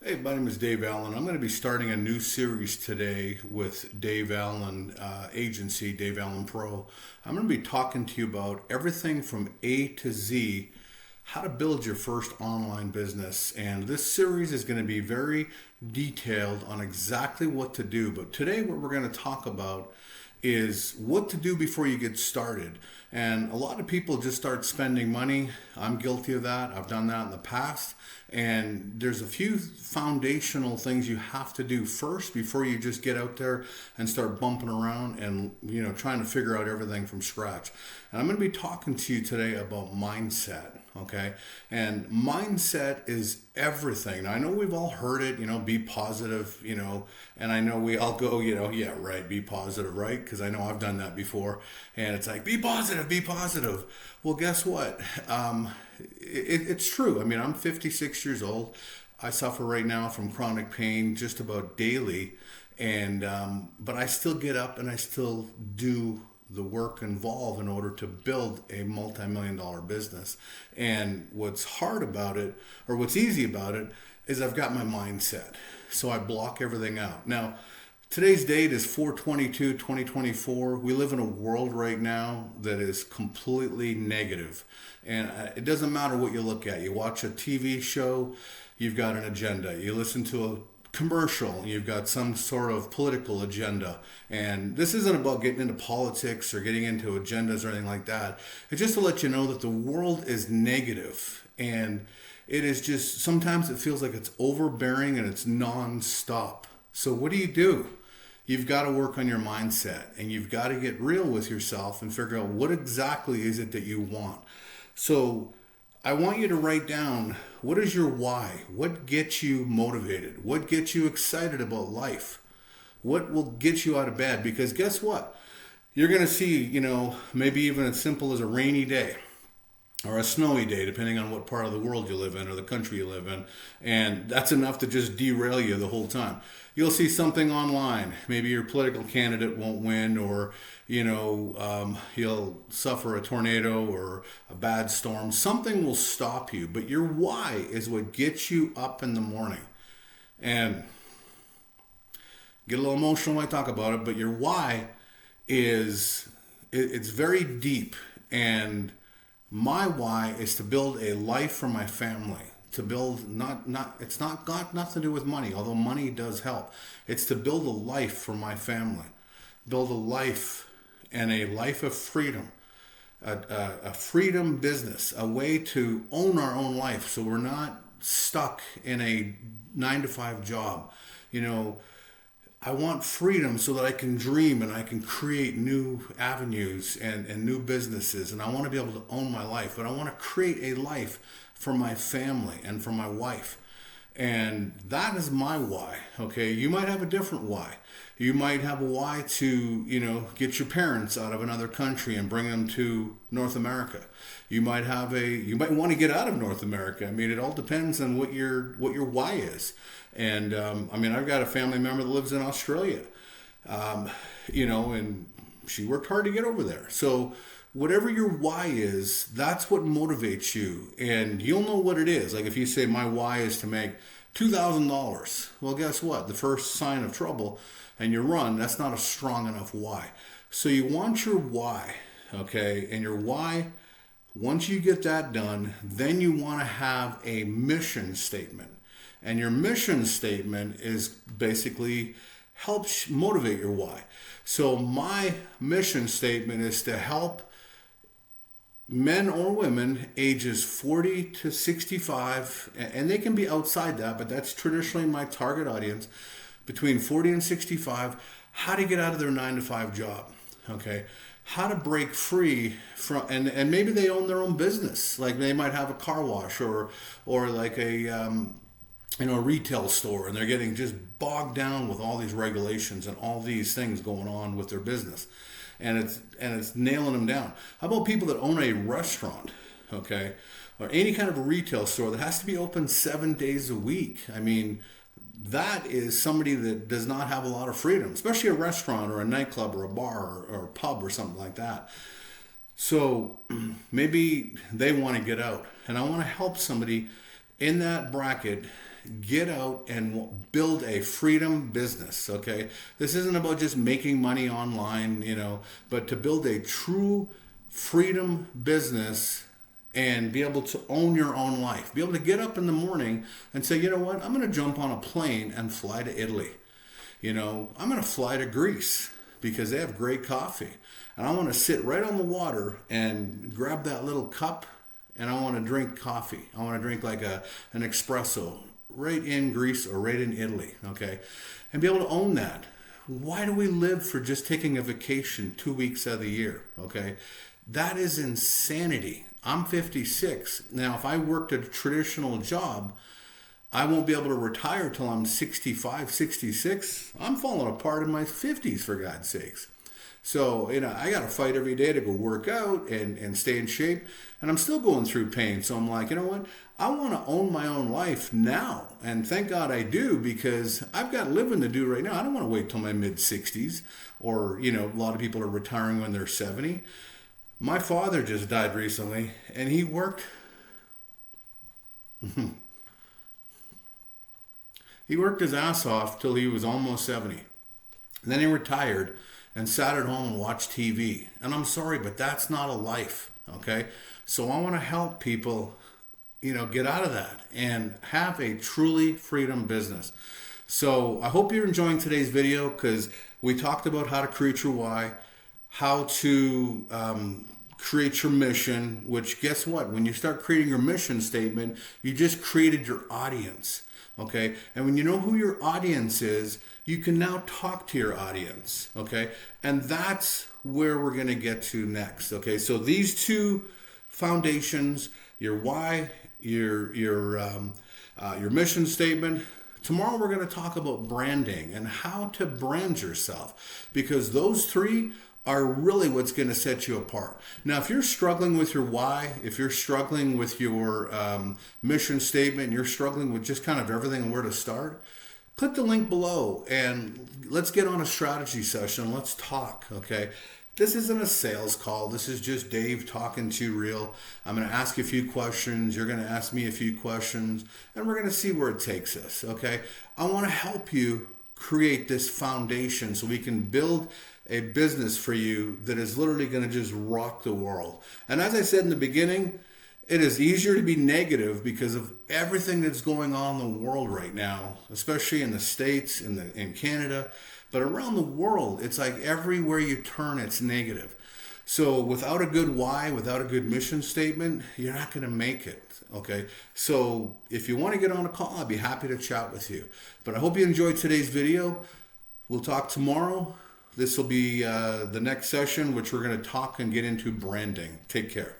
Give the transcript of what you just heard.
Hey, my name is Dave Allen. I'm going to be starting a new series today with Dave Allen Agency, Dave Allen Pro. I'm going to be talking to you about everything from A to Z, how to build your first online business. And this series is going to be very detailed on exactly what to do. But today, what we're going to talk about is what to do before you get started. And a lot of people just start spending money. I'm guilty of that. I've done that in the past. And there's a few foundational things you have to do first before you just get out there and start bumping around and trying to figure out everything from scratch. And I'm going to be talking to you today about mindset, okay? And mindset is everything. Now, I know we've all heard it, be positive, and I know we all go, yeah, right, be positive, right? Because I know I've done that before. And it's like, be positive, be positive. Well, guess what? It's true. I mean, I'm 56 years old. I suffer right now from chronic pain just about daily, and but I still get up and I still do the work involved in order to build a multi-million-dollar business. And what's hard about it, or what's easy about it, is I've got my mindset. So I block everything out. Now, today's date is 4/22/2024. We live in a world right now that is completely negative. And it doesn't matter what you look at. You watch a TV show, you've got an agenda. You listen to a commercial, you've got some sort of political agenda. And this isn't about getting into politics or getting into agendas or anything like that. It's just to let you know that the world is negative. And it is just, sometimes it feels like it's overbearing and it's non-stop. So what do? You've got to work on your mindset, and you've got to get real with yourself and figure out what exactly is it that you want. So I want you to write down, what is your why? What gets you motivated? What gets you excited about life? What will get you out of bed? Because guess what? You're going to see, maybe even as simple as a rainy day or a snowy day, depending on what part of the world you live in or the country you live in. And that's enough to just derail you the whole time. You'll see something online. Maybe your political candidate won't win, or, you'll suffer a tornado or a bad storm. Something will stop you, but your why is what gets you up in the morning. And get a little emotional when I talk about it, but your why it's very deep. And my why is to build a life for my family. To build it's not got nothing to do with money, although money does help. It's to build a life for my family. Build a life, and a life of freedom. A freedom business, a way to own our own life so we're not stuck in a 9-to-5 job. I want freedom so that I can dream and I can create new avenues and new businesses. And I want to be able to own my life, but I want to create a life for my family and for my wife. And that is my why. Okay. You might have a different why. You might have a why to, get your parents out of another country and bring them to North America. You might want to get out of North America. I mean, it all depends on what your why is. And I've got a family member that lives in Australia, and she worked hard to get over there. So whatever your why is, that's what motivates you, and you'll know what it is. Like if you say, my why is to make $2,000, well, guess what? The first sign of trouble and you run, that's not a strong enough why. So you want your why, okay? And your why, once you get that done, then you want to have a mission statement. And your mission statement is basically helps motivate your why. So my mission statement is to help men or women ages 40 to 65, and they can be outside that, but that's traditionally my target audience, between 40 and 65, how to get out of their 9-to-5 job, okay? How to break free from, and maybe they own their own business, like they might have a car wash or like a retail store, and they're getting just bogged down with all these regulations and all these things going on with their business. And it's nailing them down. How about people that own a restaurant, okay, or any kind of a retail store that has to be open 7 days a week? I mean, that is somebody that does not have a lot of freedom, especially a restaurant or a nightclub or a bar or a pub or something like that. So maybe they want to get out, and I want to help somebody in that bracket get out and build a freedom business, okay? This isn't about just making money online, but to build a true freedom business and be able to own your own life. Be able to get up in the morning and say, you know what, I'm going to jump on a plane and fly to Italy. I'm going to fly to Greece because they have great coffee. And I want to sit right on the water and grab that little cup, and I want to drink coffee. I want to drink like an espresso right in Greece or right in Italy, okay? And be able to own that. Why do we live for just taking a vacation 2 weeks out of the year, okay? That is insanity. I'm 56. Now, if I worked a traditional job, I won't be able to retire till I'm 65, 66. I'm falling apart in my 50s, for God's sakes. So, I got to fight every day to go work out and stay in shape. And I'm still going through pain. So I'm like, you know what? I want to own my own life now. And thank God I do, because I've got living to do right now. I don't want to wait till my mid-60s, or, a lot of people are retiring when they're 70. My father just died recently, and he worked... He worked his ass off till he was almost 70. And then he retired and sat at home and watched TV. And I'm sorry, but that's not a life, okay? So I want to help people, get out of that and have a truly freedom business. So I hope you're enjoying today's video, because we talked about how to create your why, how to create your mission, which, guess what? When you start creating your mission statement, you just created your audience. Okay, and when you know who your audience is, you can now talk to your audience. Okay, and that's where we're going to get to next. Okay, so these two foundations, your why, your mission statement. Tomorrow we're going to talk about branding and how to brand yourself, because those three are really what's going to set you apart. Now, if you're struggling with your why, if you're struggling with your mission statement, you're struggling with just kind of everything and where to start, click the link below and let's get on a strategy session. Let's talk, okay? This isn't a sales call. This is just Dave talking to you real. I'm going to ask you a few questions. You're going to ask me a few questions, and we're going to see where it takes us, okay? I want to help you create this foundation so we can build a business for you that is literally going to just rock the world. And as I said in the beginning, it is easier to be negative because of everything that's going on in the world right now, especially in the States, in Canada, but around the world. It's like everywhere you turn, it's negative. So without a good why, without a good mission statement, you're not going to make it. Okay, so if you want to get on a call, I'd be happy to chat with you. But I hope you enjoyed today's video. We'll talk tomorrow. This will be the next session, which we're going to talk and get into branding. Take care.